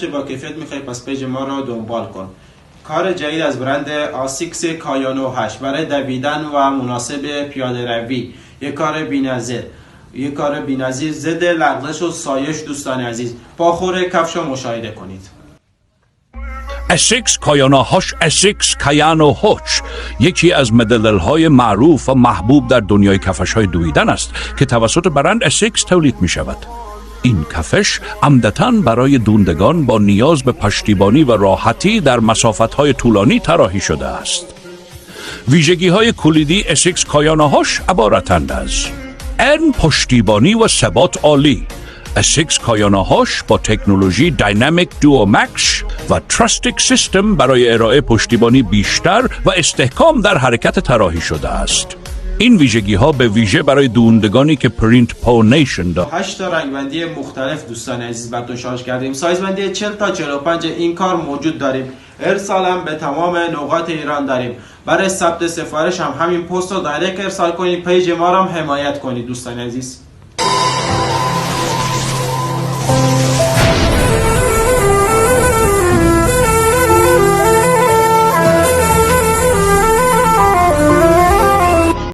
با کیفیت میخوای پس پیج ما را دنبال کن. کار جدید از برند آسیکس کایانو 8 برای دویدن و مناسب پیاده روی. یک کار بی‌نظیر ضد لغزش و سایش. دوستان عزیز، پاخور کفش را مشاهده کنید. اسیکس کایانو 8 اسیکس کایانو 8 یکی از مدل‌های معروف و محبوب در دنیای کفش‌های دویدن است که توسط برند اسیکس تولید می‌شود. این کفش عمدتاً برای دوندگان با نیاز به پشتیبانی و راحتی در مسافت‌های طولانی طراحی شده است. ویژگی‌های کلیدی اسیکس کایانو 8 عبارتند از ان پشتیبانی و ثبات عالی. اسیکس کایانو 8 با تکنولوژی داینامیک دوو مکس و تراستیک سیستم برای ارائه پشتیبانی بیشتر و استحکام در حرکت طراحی شده است. این ویژگی ها به ویژه برای دوندگانی که پرینت پونیشن دارند. 8 تا رنگبندی مختلف دوستان عزیز براتون شارژ کردیم. سایزبندی 40 تا 45 این کار موجود داریم. ارسال هم به تمام نقاط ایران داریم. برای ثبت سفارش هم همین پست رو دایرکت ارسال کنید. پیج ما رو هم حمایت کنید دوستان عزیز.